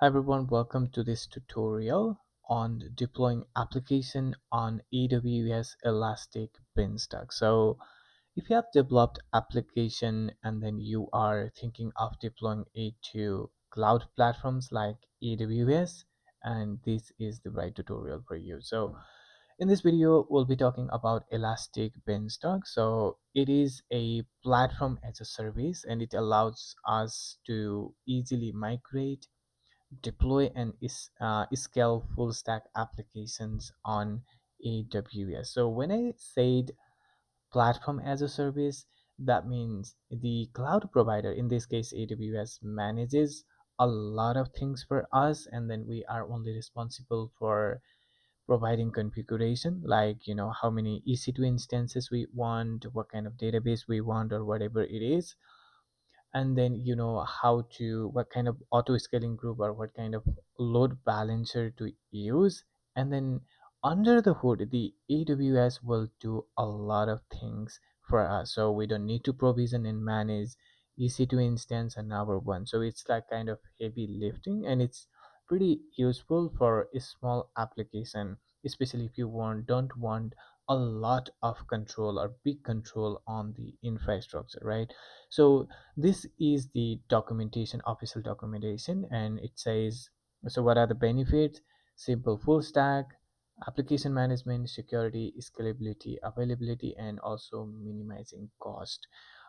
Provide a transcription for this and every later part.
Hi everyone, welcome to this tutorial on deploying application on AWS Elastic Beanstalk. So if you have developed application and then you are thinking of deploying it to cloud platforms like AWS, and this is the right tutorial for you. So in this video, we'll be talking about Elastic Beanstalk. So it is a platform as a service and it allows us to easily migrate, deploy and scale full stack applications on AWS. So when I said platform as a service, that means the cloud provider, in this case AWS, manages a lot of things for us, and then we are only responsible for providing configuration, like how many EC2 instances we want, what kind of database we want, or whatever it is, and then how to what kind of auto scaling group or what kind of load balancer to use. And then under the hood, the AWS will do a lot of things for us, so we don't need to provision and manage EC2 instance and our one. So it's like kind of heavy lifting, and it's pretty useful for a small application, especially if you don't want a lot of control or big control on the infrastructure, right? So this is the documentation, official documentation, and it says, so what are the benefits? Simple full stack, application management, security, scalability, availability, and also minimizing cost,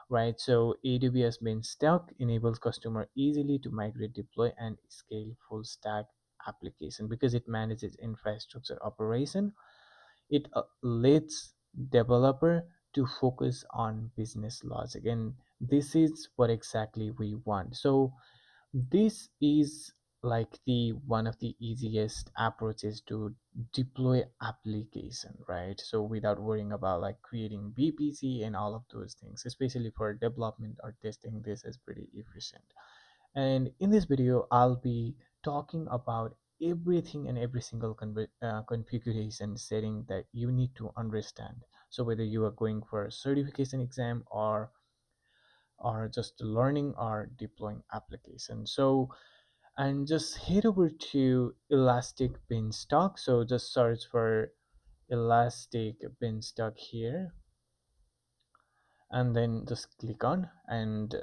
right? So AWS Beanstalk enables customer easily to migrate, deploy, and scale full stack application because it manages infrastructure operation. It lets developer to focus on business logic, and this is what exactly we want. So this is like the one of the easiest approaches to deploy application, right? So without worrying about like creating VPC and all of those things, especially for development or testing, this is pretty efficient. And in this video, I'll be talking about everything and every single configuration setting that you need to understand. So whether you are going for a certification exam or just learning or deploying application. So and just head over to Elastic Beanstalk. So just search for Elastic Beanstalk here and then just click on, and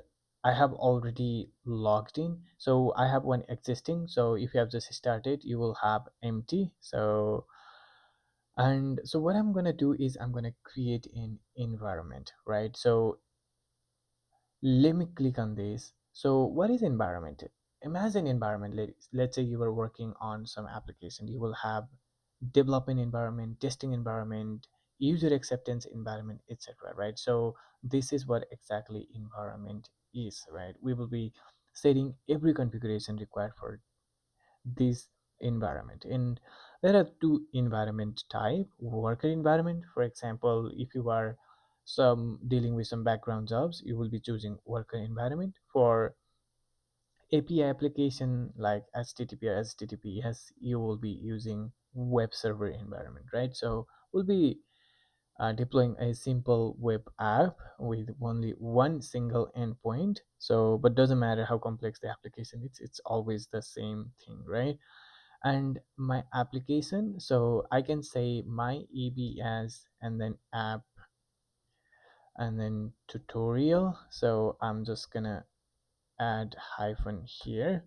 I have already logged in, so I have one existing. So if you have just started, you will have empty. So and so what I'm gonna do is I'm gonna create an environment, right? So let me click on this. So what is environment? Imagine environment, let's say you are working on some application. You will have development environment, testing environment, user acceptance environment, etc., right? So this is what exactly environment is, right? We will be setting every configuration required for this environment. And there are two environment type: worker environment. For example, if you are some dealing with some background jobs, you will be choosing worker environment. For API application like HTTP or HTTPS, you will be using web server environment, right? So we'll be deploying a simple web app with only one single endpoint. So but doesn't matter how complex the application, it's always the same thing, right? And my application, so I can say my EBS and then app and then tutorial. So I'm just gonna add hyphen here.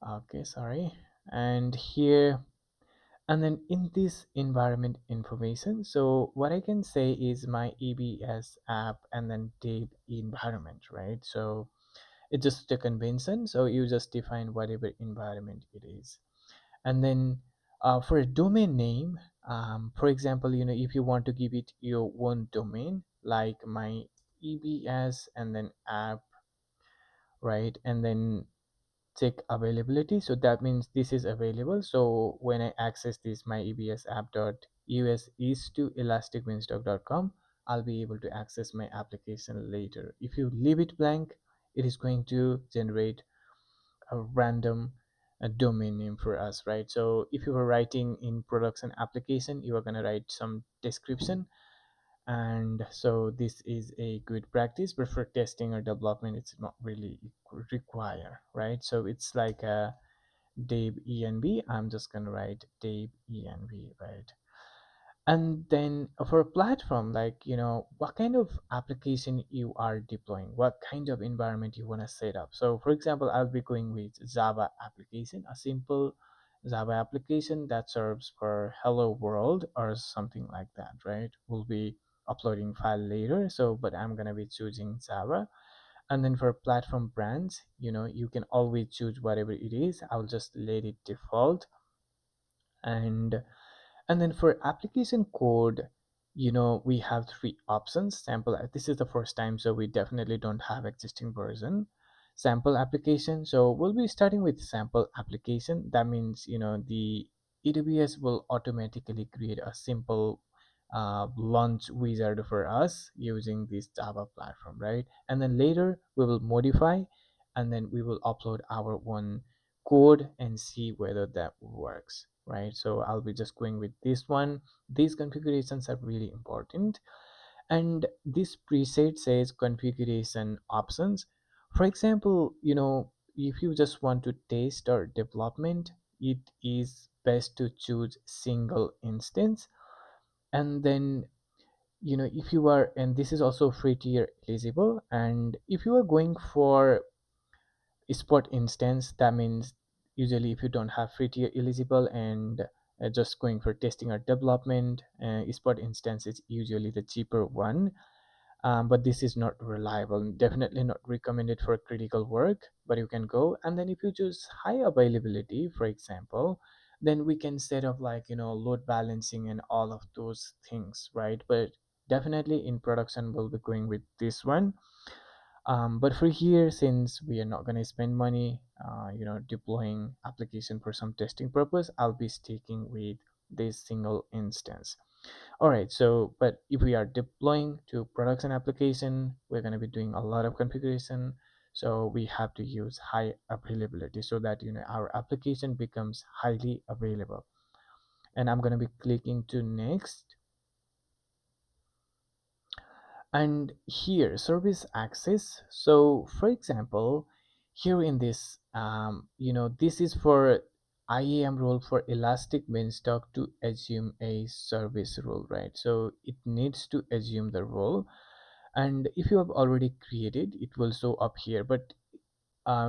Okay, sorry. And here, and then in this environment information, so what I can say is my EBS app and then dev environment, right? So it's just a convention, so you just define whatever environment it is. And then for a domain name, for example, if you want to give it your own domain, like my EBS and then app, right? And then check availability, so that means this is available. So when I access this my EBS app dot us is to elasticbeanstalk.com, I'll be able to access my application later. If you leave it blank, it is going to generate a random domain name for us, right? So if you were writing in production application, you are going to write some description, and so this is a good practice. But for testing or development, it's not really require, right? So it's like a Dave env. I'm just gonna write Dave env, right? And then for a platform, like, what kind of application you are deploying, what kind of environment you want to set up. So for example, I'll be going with Java application, a simple Java application that serves for hello world or something like that, right? We'll be uploading file later, so but I'm going to be choosing Java. And then for platform brands, you can always choose whatever it is. I'll just let it default. And and then for application code, we have three options. Sample, this is the first time, so we definitely don't have existing version. Sample application, so we'll be starting with sample application. That means, the AWS will automatically create a simple launch wizard for us using this Java platform, right? And then later we will modify, and then we will upload our one code and see whether that works, right? So I'll be just going with this one. These configurations are really important. And this preset says configuration options. For example, if you just want to test or development, it is best to choose single instance. And then, if you are, and this is also free tier eligible. And if you are going for spot instance, that means usually if you don't have free tier eligible and just going for testing or development, spot instance is usually the cheaper one. But this is not reliable, definitely not recommended for critical work, but you can go. And then if you choose high availability, for example, then we can set up like, load balancing and all of those things, right? But definitely in production we'll be going with this one. But for here, since we are not going to spend money, deploying application for some testing purpose, I'll be sticking with this single instance. All right. So, but if we are deploying to production application, we're going to be doing a lot of configuration. So we have to use high availability so that, our application becomes highly available. And I'm going to be clicking to next. And here service access, so for example, here in this, this is for IAM role for Elastic Beanstalk to assume a service role, right? So it needs to assume the role. And if you have already created, it will show up here. But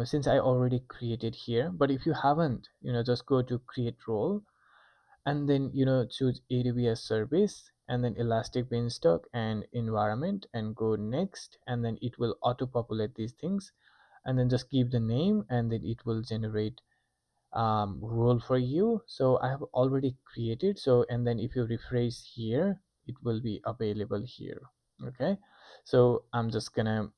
since I already created here, but if you haven't, just go to create role, and then, choose AWS service, and then Elastic Beanstalk and environment, and go next. And then it will auto populate these things, and then just give the name, and then it will generate role for you. So I have already created. So, and then if you refresh here, it will be available here. Okay, so I'm just gonna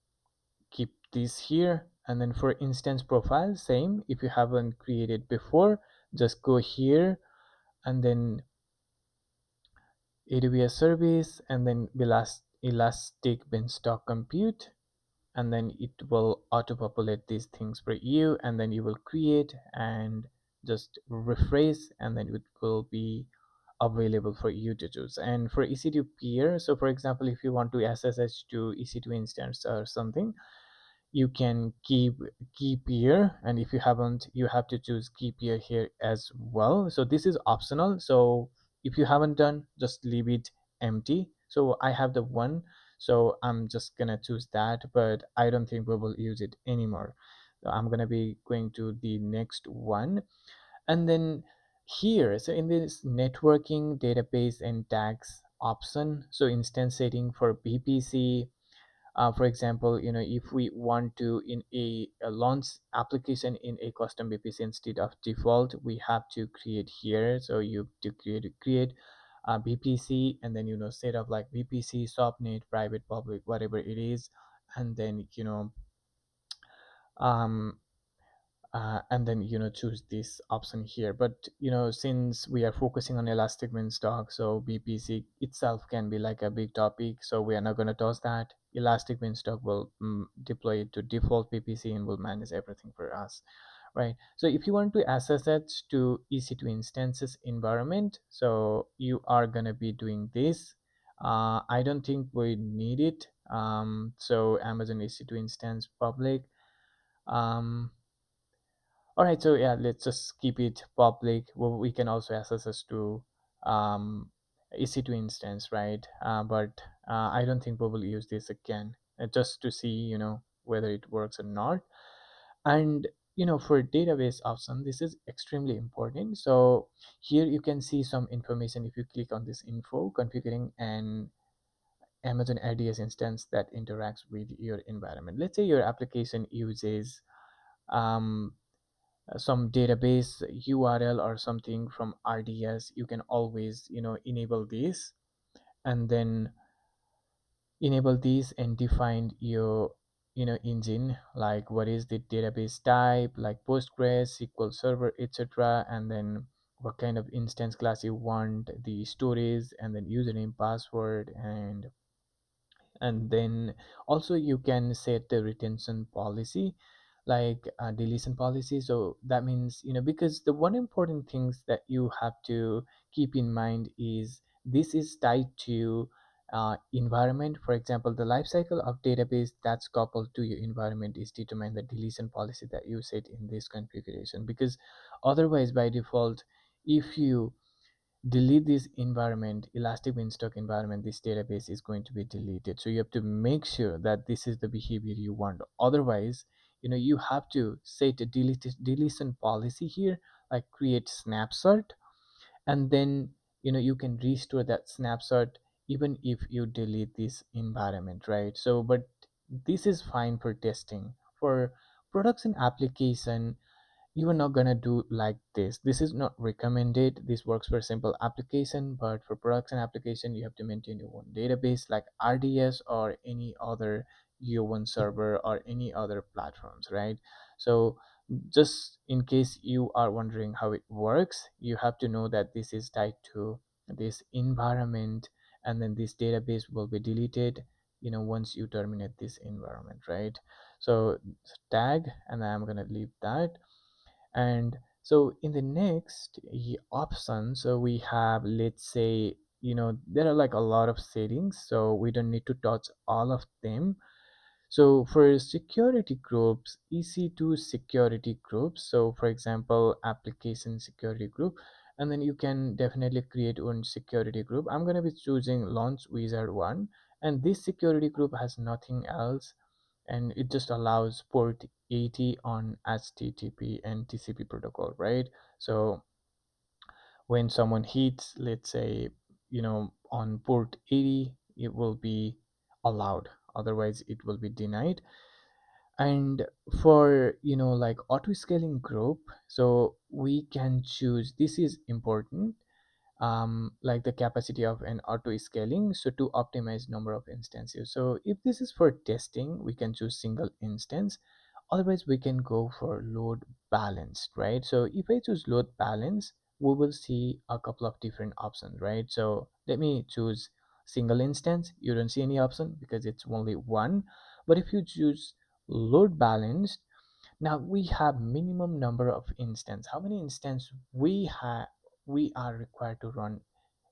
keep this here. And then for instance profile, same. If you haven't created before, just go here, and then AWS service, and then Elastic Beanstalk compute, and then it will auto populate these things for you, and then you will create and just refresh, and then it will be available for you to choose. And for EC2 peer, so for example, if you want to SSH to EC2 instance or something, you can keep here. And if you haven't, you have to choose keep here as well. So this is optional, so if you haven't done, just leave it empty. So I have the one, so I'm just gonna choose that, but I don't think we will use it anymore. So I'm gonna be going to the next one. And then here, so in this networking database and tags option, so instance setting for VPC, for example, if we want to in a launch application in a custom VPC instead of default, we have to create here. So you to create a VPC, and then, set up like VPC subnet private public whatever it is. And then, um and then, choose this option here. But since we are focusing on Elastic Beanstalk, so VPC itself can be like a big topic, so we are not going to toss that. Elastic Beanstalk will deploy it to default VPC and will manage everything for us, right? So if you want to access it to EC2 instances environment, so you are going to be doing this. I don't think we need it. So Amazon EC2 instance public. um All right, so yeah, let's just keep it public. Well, we can also access us to um, EC2 instance, right? But I don't think we will use this again, just to see, whether it works or not. And for database option, this is extremely important. So here you can see some information. If you click on this info, configuring an Amazon RDS instance that interacts with your environment. Let's say your application uses um, some database URL or something from RDS. You can always enable this, and then enable these and define your engine, like what is the database type, like Postgres, SQL Server, etc., and then what kind of instance class you want, the storage, and then username, password, and then also you can set the retention policy, like deletion policy. So that means, because the one important things that you have to keep in mind is this is tied to environment. For example, the life cycle of database that's coupled to your environment is determined the deletion policy that you set in this configuration, because otherwise by default, if you delete this environment, Elastic Beanstalk environment, this database is going to be deleted. So you have to make sure that this is the behavior you want. Otherwise, you have to set a deletion policy here, like create snapshot, and then you can restore that snapshot even if you delete this environment, right? So but this is fine for testing. For production application, you are not gonna do like this is not recommended. This works for simple application, but for production application you have to maintain your own database like RDS or any other your one server or any other platforms, right? So just in case you are wondering how it works, you have to know that this is tied to this environment, and then this database will be deleted once you terminate this environment, right? So tag, and I'm gonna leave that. And so in the next option, so we have, let's say, there are like a lot of settings, so we don't need to touch all of them. So for security groups, EC2 security groups, so for example application security group, and then you can definitely create one security group. I'm going to be choosing launch wizard one, and this security group has nothing else, and it just allows port 80 on HTTP and TCP protocol, right? So when someone hits, let's say, on port 80, it will be allowed, otherwise it will be denied. And for like auto scaling group, so we can choose, this is important, like the capacity of an auto scaling, so to optimize number of instances. So if this is for testing, we can choose single instance. Otherwise we can go for load balanced, right? So if I choose load balance, we will see a couple of different options, right? So let me choose single instance. You don't see any option because it's only one. But if you choose load balanced, now we have minimum number of instance, how many instance we are required to run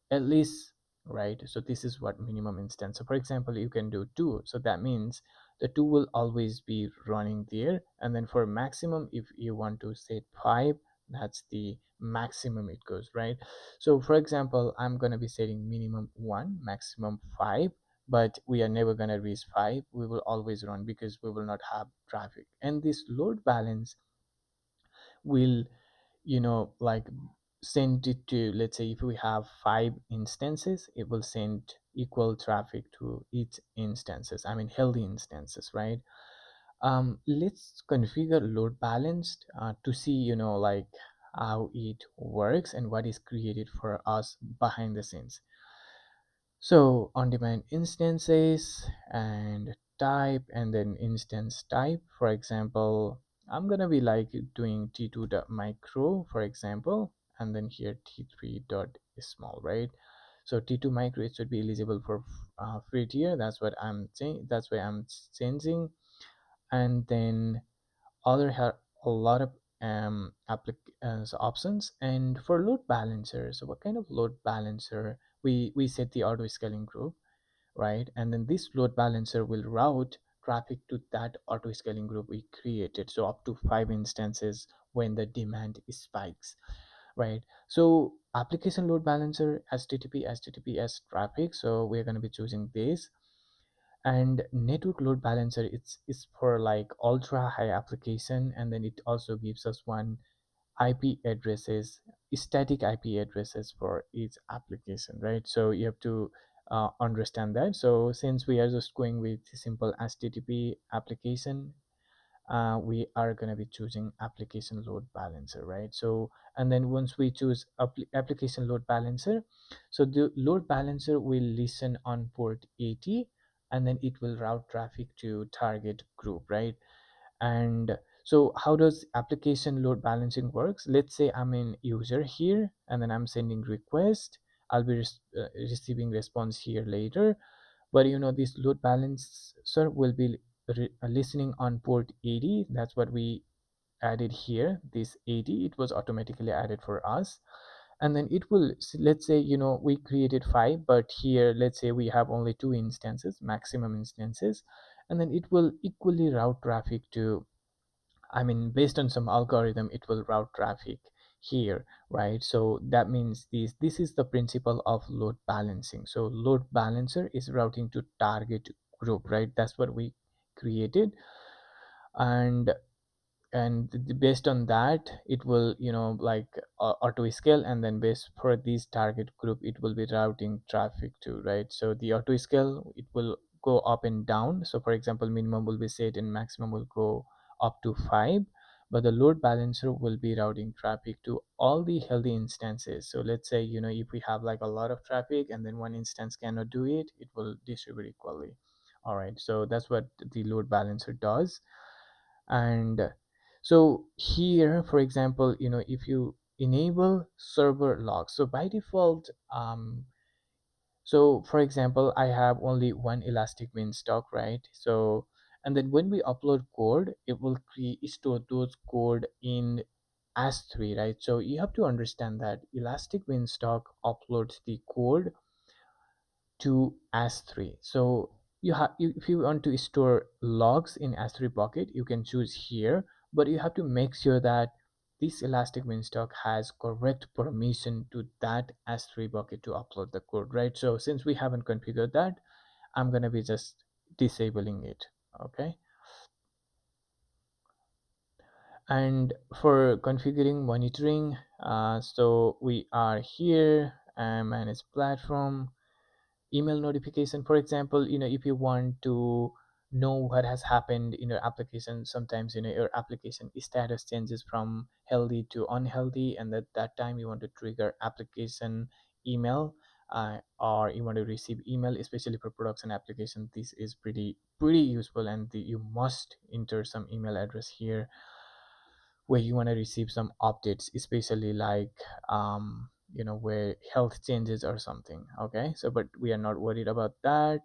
at least, right? So this is what minimum instance. So for example, you can do two, so that means the two will always be running there. And then for maximum, if you want to set five, that's the maximum it goes, right? So for example, I'm going to be setting minimum one, maximum five, but we are never going to reach five. We will always run because we will not have traffic. And this load balance will like send it to, let's say if we have five instances, it will send equal traffic to each instances, I mean healthy instances, right? Let's configure load balanced to see like how it works and what is created for us behind the scenes. So on demand instances and type, and then instance type. For example, I'm gonna be like doing t2.micro, for example, and then here t3.small, right? So t2 micro, it should be eligible for free tier. That's what I'm saying. That's why I'm changing. And then other have a lot of options. And for load balancer, so what kind of load balancer, we set the auto scaling group, right? And then this load balancer will route traffic to that auto scaling group we created. So up to five instances when the demand spikes, right? So application load balancer, https traffic, so we're going to be choosing this. And network load balancer, it's for like ultra high application, and then it also gives us one IP addresses, static IP addresses for each application, right? So you have to understand that. So since we are just going with simple HTTP application, we are going to be choosing application load balancer, right? So and then once we choose application load balancer, so the load balancer will listen on port 80, and then it will route traffic to target group, right? And so how does application load balancing works? Let's say I'm in user here, and then I'm sending request. I'll be receiving response here later, but this load balancer will be listening on port 80. That's what we added here. This 80, it was automatically added for us. And then it will, let's say we created 5, but here let's say we have only 2 instances, maximum instances. And then it will equally route traffic to, I mean, based on some algorithm, it will route traffic here, right? So that means this is the principle of load balancing. So load balancer is routing to target group, right? That's what we created. and Based on that, it will like auto scale, and then based for this target group, it will be routing traffic to, right? So the auto scale, it will go up and down. So for example, minimum will be set and maximum will go up to 5, but the load balancer will be routing traffic to all the healthy instances. So let's say if we have like a lot of traffic and then one instance cannot do it, it will distribute equally. All right, so that's what the load balancer does. And so here, for example, if you enable server logs, so by default, so for example, I have only one Elastic Beanstalk, right? So and then when we upload code, it will store those code in S3, right? So you have to understand that Elastic Beanstalk uploads the code to S3. So if you want to store logs in S3 bucket, you can choose here, but you have to make sure that this Elastic Beanstalk has correct permission to that S3 bucket to upload the code, right? So since we haven't configured that, I'm gonna be just disabling it. Okay. And for configuring monitoring, so we are here and manage platform, email notification. For example, if you want to know what has happened in your application, sometimes your application status changes from healthy to unhealthy, and at that time you want to trigger application email, or you want to receive email, especially for production application. This is pretty useful, and you must enter some email address here where you want to receive some updates, especially like where health changes or something. Okay, so but we are not worried about that.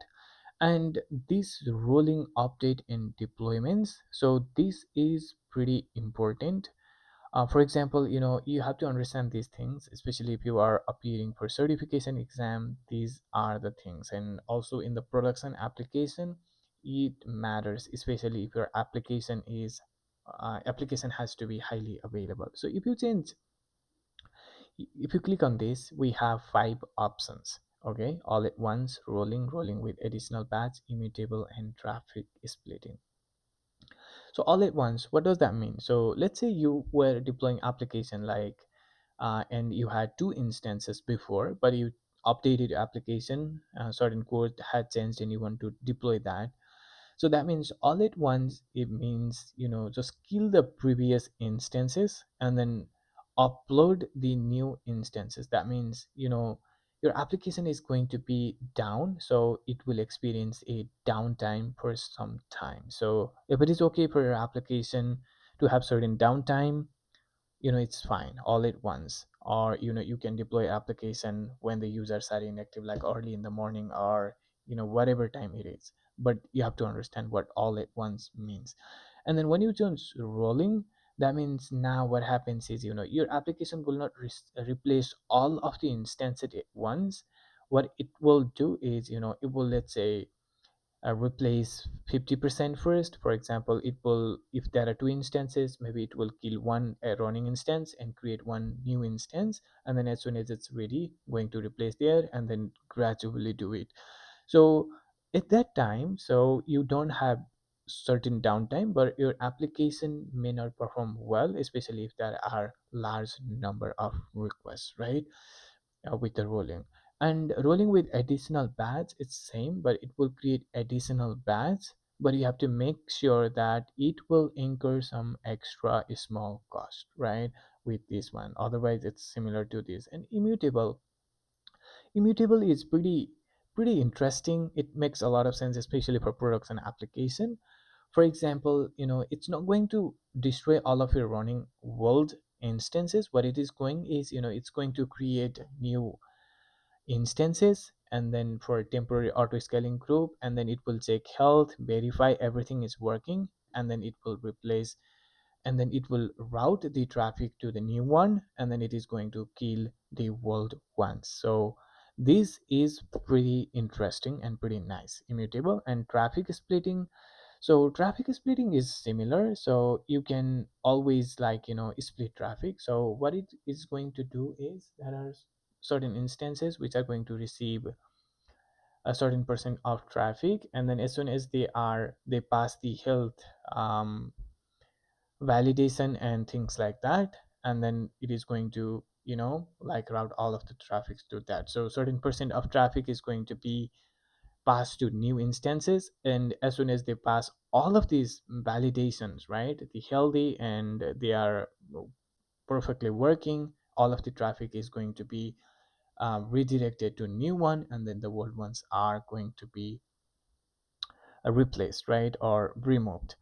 And this rolling update in deployments, so this is pretty important. For example, you have to understand these things, especially if you are appearing for certification exam. These are the things. And also in the production application, it matters, especially if your application has to be highly available. So if you click on this, we have 5 options. Okay, all at once, rolling with additional batch, immutable, and traffic splitting. So all at once, what does that mean? So let's say you were deploying application like and you had 2 instances before, but you updated your application, certain code had changed and you want to deploy that. So that means all at once, it means just kill the previous instances and then upload the new instances. That means your application is going to be down, so it will experience a downtime for some time. So if it is okay for your application to have certain downtime, it's fine all at once. Or you can deploy application when the users are inactive, like early in the morning, or whatever time it is. But you have to understand what all at once means. And then when you choose rolling, that means now what happens is your application will not replace all of the instances at once. What it will do is it will, let's say, replace 50% first. For example, it will, if there are two instances, maybe it will kill one running instance and create one new instance, and then as soon as it's ready, going to replace there and then gradually do it. So at that time, so you don't have certain downtime, but your application may not perform well, especially if there are large number of requests, right? With the rolling, and rolling with additional batch, it's same, but it will create additional batch, but you have to make sure that it will incur some extra small cost, right? With this one, otherwise it's similar to this. And immutable is pretty interesting. It makes a lot of sense, especially for products and application. For example, it's not going to destroy all of your running world instances. What it is going is, it's going to create new instances, and then for a temporary auto scaling group, and then it will check health, verify everything is working, and then it will replace, and then it will route the traffic to the new one, and then it is going to kill the old ones. So this is pretty interesting and pretty nice. Immutable and traffic splitting. So traffic splitting is similar, so you can always, like, split traffic. So what it is going to do is, there are certain instances which are going to receive a certain percent of traffic, and then as soon as they pass the health um, validation and things like that, and then it is going to, like, route all of the traffic to that. So certain percent of traffic is going to be passed to new instances, and as soon as they pass all of these validations, right, the healthy, and they are perfectly working, all of the traffic is going to be redirected to a new one, and then the old ones are going to be replaced, right, or removed.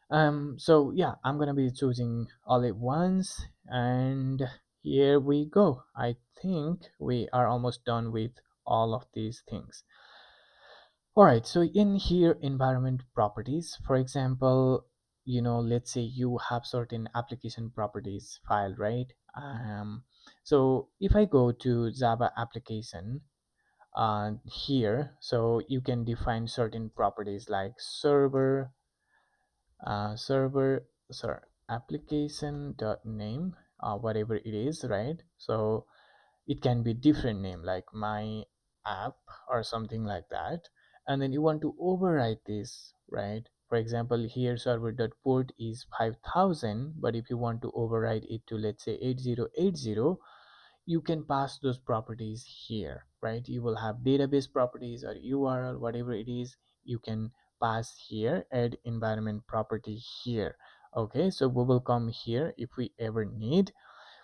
So yeah, I'm gonna be choosing all at once, and here we go. I think we are almost done with all of these things. All right, so in here, environment properties, for example, let's say you have certain application properties file, right? So if I go to Java application, here, so you can define certain properties like server, sorry, application dot name, whatever it is, right? So it can be different name like my app or something like that, and then you want to override this, right? For example, here server dot port is 5000, but if you want to override it to, let's say, 8080, you can pass those properties here, right? You will have database properties or URL, whatever it is, you can pass here, add environment property here. Okay, so we will come here if we ever need,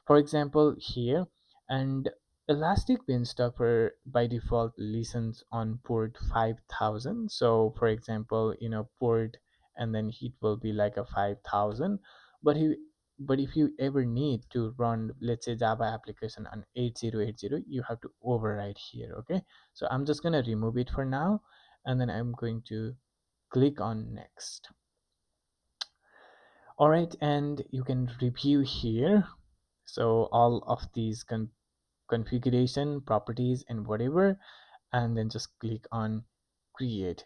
for example, here. And Elastic Beanstalk by default listens on port 5000. So for example, port, and then it will be like a 5000. But if you ever need to run, let's say, Java application on 8080, you have to override here. Okay, so I'm just gonna remove it for now, and then I'm going to click on next. All right, and you can review here. So all of these configuration properties and whatever, and then just click on create.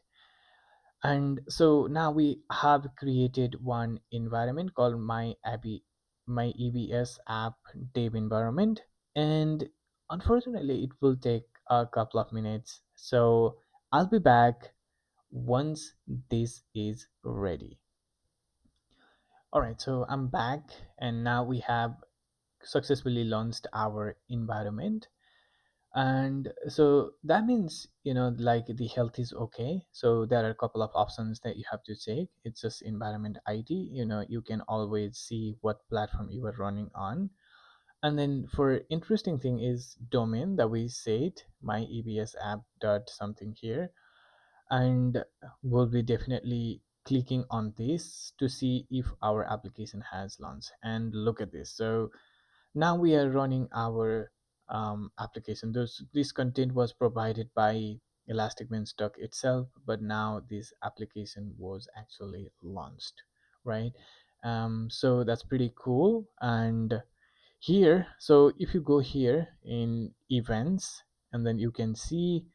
And so now we have created one environment called my EBS app dev environment, and unfortunately it will take a couple of minutes, so I'll be back once this is ready. All right, so I'm back, and now we have successfully launched our environment. And so that means, like, the health is okay. So there are a couple of options that you have to take. It's just environment ID. You can always see what platform you are running on. And then for interesting thing is domain that we said, my EBS app dot something here, and we'll be definitely clicking on this to see if our application has launched. And look at this. So now we are running our application. This content was provided by Elastic Beanstalk itself, but now this application was actually launched, right? So that's pretty cool. And here, so if you go here in events, and then you can see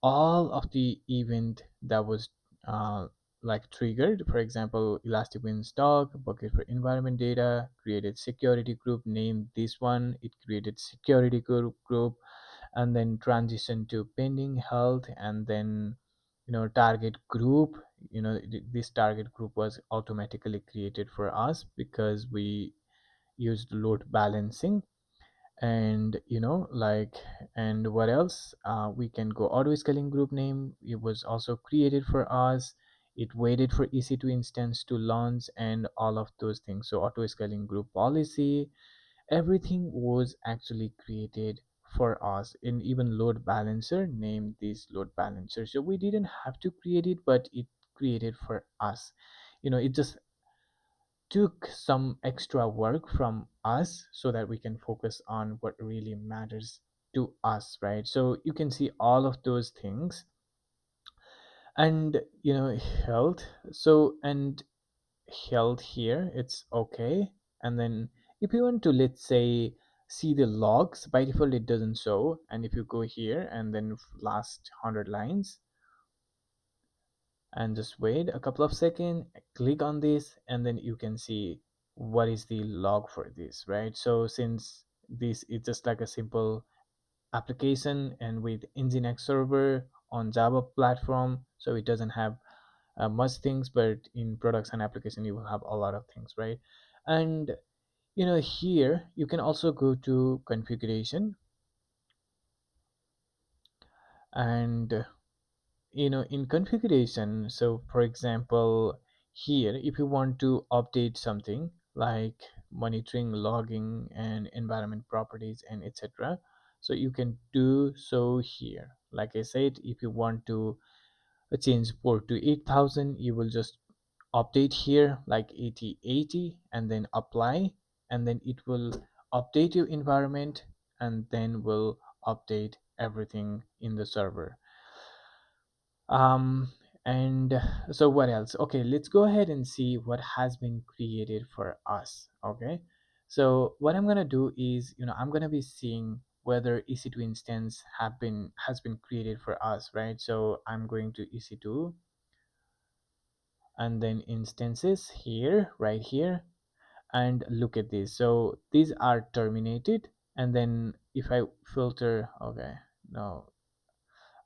all of the event that was uh, like triggered. For example, Elastic Beanstalk bucket for environment data created security group, named this one, it created security group, and then transition to pending health, and then target group. This target group was automatically created for us because we used load balancing. And and what else, we can go auto scaling group name, it was also created for us. It waited for EC2 instance to launch and all of those things. So auto scaling group policy, everything was actually created for us. And even load balancer, named this load balancer, so we didn't have to create it, but it created for us. It just took some extra work from us so that we can focus on what really matters to us, right? So you can see all of those things. And health, so and health here, it's okay. And then if you want to, let's say, see the logs, by default it doesn't show. And if you go here and then last 100 lines, and just wait a couple of seconds, click on this, and then you can see what is the log for this, right? So since this is just like a simple application and with nginx server on Java platform, so it doesn't have much things, but in production application you will have a lot of things, right? And here you can also go to configuration. And in configuration, so for example, here if you want to update something like monitoring, logging, and environment properties, and etc., so you can do so here. Like I said, if you want to change port to 8000, you will just update here like 8080 and then apply, and then it will update your environment, and then will update everything in the server. um and so what else? Okay, let's go ahead and see what has been created for us. Okay, so what I'm gonna do is, I'm gonna be seeing whether EC2 instance has been created for us, right? So I'm going to EC2 and then instances here, right here, and look at this. So these are terminated. And then if I filter, okay, no,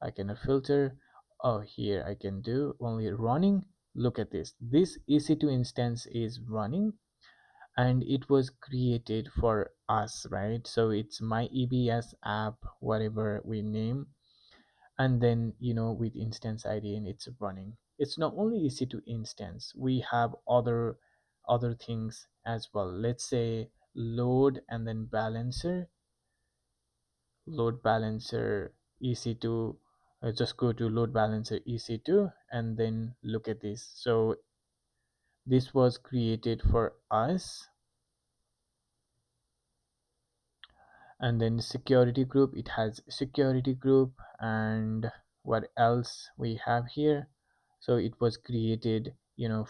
I cannot filter. Oh, here I can do only running. Look at this EC2 instance is running, and it was created for us, right? So it's my EBS app, whatever we name, and then with instance ID, and it's running. It's not only EC2 instance, we have other things as well. Let's say load and then balancer, load balancer EC2. Just go to load balancer EC2 and then look at this. So this was created for us. And then security group, it has security group. And what else we have here? So it was created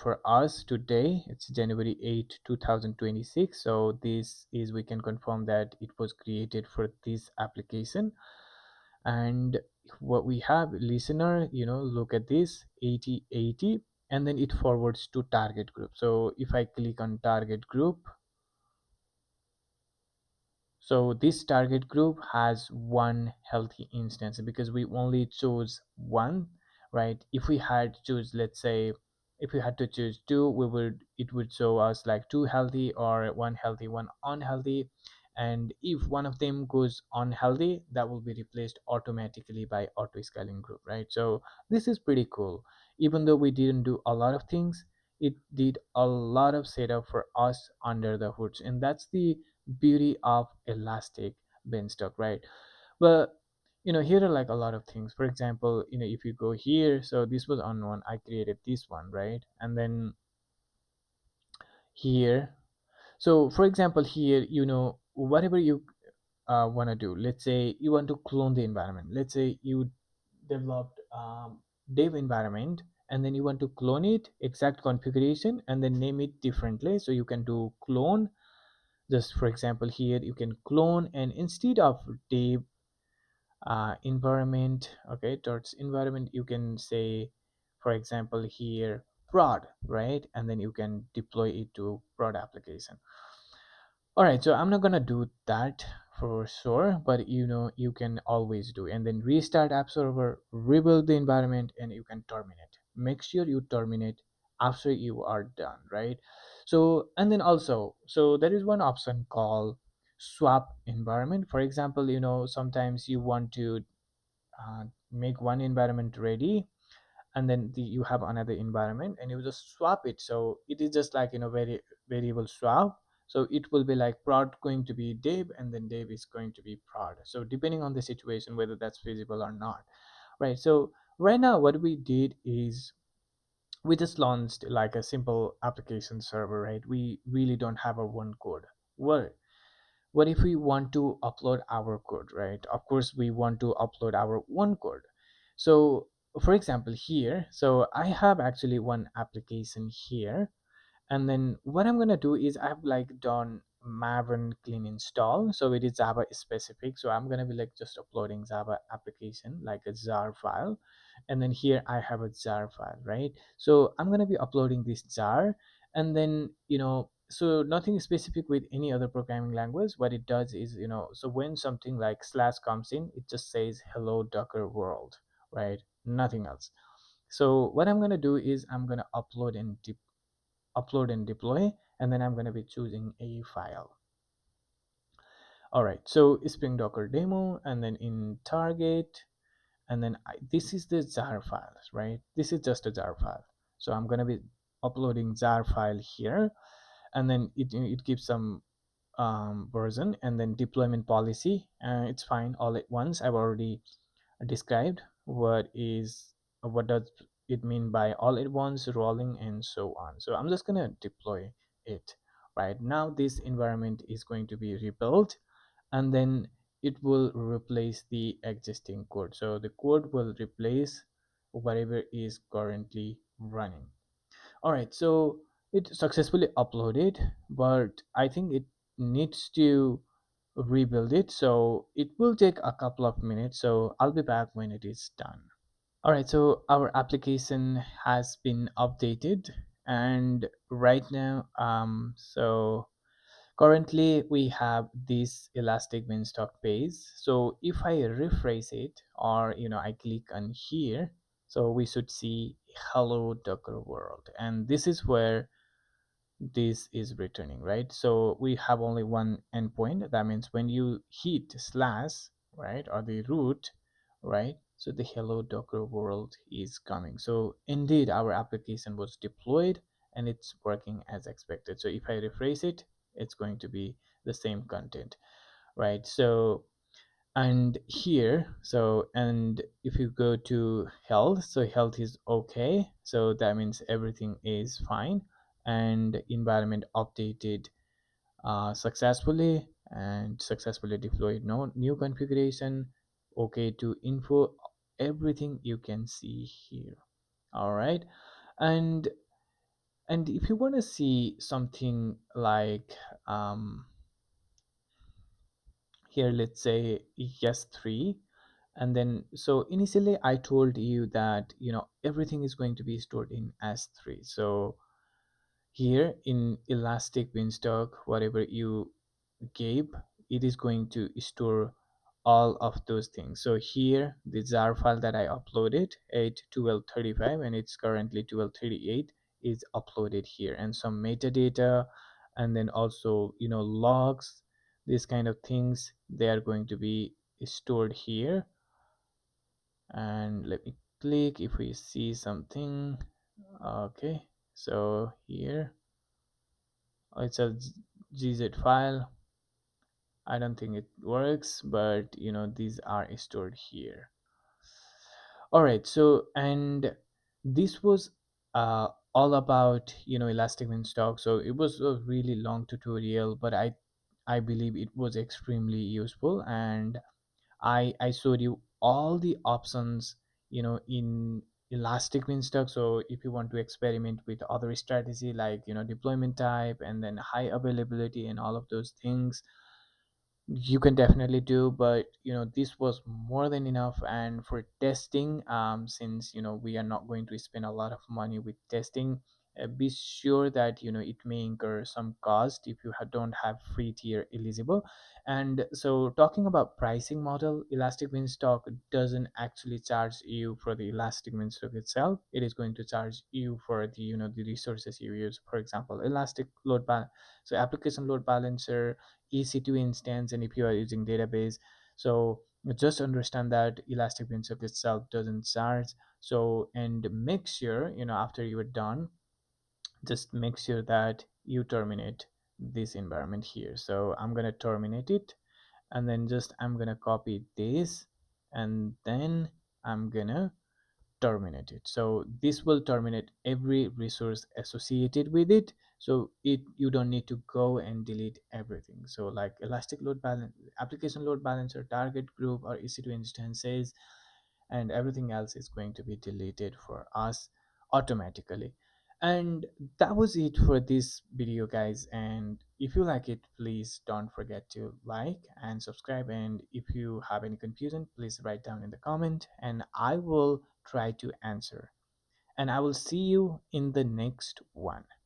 for us today. It's January 8, 2026. So this is, we can confirm that it was created for this application. And what we have, listener, look at this 8080, and then it forwards to target group. So if I click on target group, so this target group has one healthy instance because we only chose one, right? If we had choose, let's say, if we had to choose two, it would show us like two healthy or one healthy, one unhealthy. And if one of them goes unhealthy, that will be replaced automatically by auto scaling group, right? So this is pretty cool. Even though we didn't do a lot of things, it did a lot of setup for us under the hoods, and that's the beauty of Elastic Beanstalk, right? Well, here are like a lot of things. For example, if you go here, so this was on one, I created this one, right? And then here, so for example, here, whatever you want to do, let's say you want to clone the environment. Let's say you developed dev environment, and then you want to clone it, exact configuration, and then name it differently. So you can do clone. Just for example, here you can clone, and instead of dev environment, okay, towards environment, you can say for example here prod, right? And then you can deploy it to prod application. All right, so I'm not gonna do that for sure, but you can always do. And then restart app server, rebuild the environment, and you can terminate. Make sure you terminate after you are done, right? So and then also, so there is one option called swap environment. For example, sometimes you want to make one environment ready, and then you have another environment and you just swap it. So it is just like very variable swap. So it will be like prod going to be dev, and then dev is going to be prod, so depending on the situation whether that's feasible or not, right? So right now what we did is we just launched like a simple application server, right? We really don't have our one code. What if we want to upload our code, right? Of course we want to upload our one code. So for example here, so I have actually one application here, and then what I'm gonna do is I've like done maven clean install, so it is Java specific. So I'm gonna be like just uploading Java application like a jar file, and then here I have a jar file, right? So I'm gonna be uploading this jar, and then so nothing specific with any other programming language. What it does is so when something like slash comes in, it just says hello docker world, right? Nothing else. So what I'm gonna do is I'm gonna upload and deploy, and then I'm going to be choosing a file. All right, so spring docker demo, and then in target, and then this is the jar file, right? This is just a jar file. So I'm going to be uploading jar file here, and then it gives some version, and then deployment policy, it's fine all at once. I've already described what does it mean by all at once, rolling, and so on. So I'm just gonna deploy it. Right now this environment is going to be rebuilt, and then it will replace the existing code. So the code will replace whatever is currently running. All right, so it successfully uploaded, but I think it needs to rebuild it, so it will take a couple of minutes. So I'll be back when it is done. All right, so our application has been updated, and right now so currently we have this Elastic Beanstalk page. So if I refresh it, or I click on here, so we should see hello docker world, and this is where this is returning, right? So we have only one endpoint. That means when you hit slash, right, or the root, right, so the hello docker world is coming. So indeed our application was deployed and it's working as expected. So if I refresh it, it's going to be the same content, right? So and here, so and if you go to health, so health is okay, so that means everything is fine, and environment updated successfully, and successfully deployed, no new configuration, okay to info, everything you can see here. All right, and if you want to see something like here, let's say yes 3, and then so initially I told you that everything is going to be stored in s3. So here in Elastic Beanstalk, whatever you gave, it is going to store all of those things. So here the jar file that I uploaded at 12:35, and it's currently 12:38, is uploaded here, and some metadata, and then also logs, these kind of things, they are going to be stored here. And let me click if we see something. Okay, so here it's a gz file. I don't think it works, but these are stored here. All right, so and this was all about Elastic Beanstalk. So it was a really long tutorial, but I believe it was extremely useful, and I showed you all the options in Elastic Beanstalk. So if you want to experiment with other strategy like deployment type, and then high availability and all of those things, you can definitely do, but this was more than enough. And for testing, since we are not going to spend a lot of money with testing, be sure that it may incur some cost if you don't have free tier eligible. And so, talking about pricing model, Elastic Beanstalk doesn't actually charge you for the Elastic Beanstalk itself. It is going to charge you for the resources you use. For example, elastic load balance, so application load balancer, EC2 instance, and if you are using database. So just understand that Elastic Beanstalk itself doesn't charge. So, and make sure, after you are done, just make sure that you terminate this environment here. So I'm gonna terminate it, and then just I'm gonna copy this, and then I'm gonna terminate it. So this will terminate every resource associated with it. So you don't need to go and delete everything. So like elastic load balance, application load balancer, target group, or EC2 instances, and everything else is going to be deleted for us automatically. And that was it for this video, guys. And if you like it, please don't forget to like and subscribe. And if you have any confusion, please write down in the comment, and I will try to answer. And I will see you in the next one.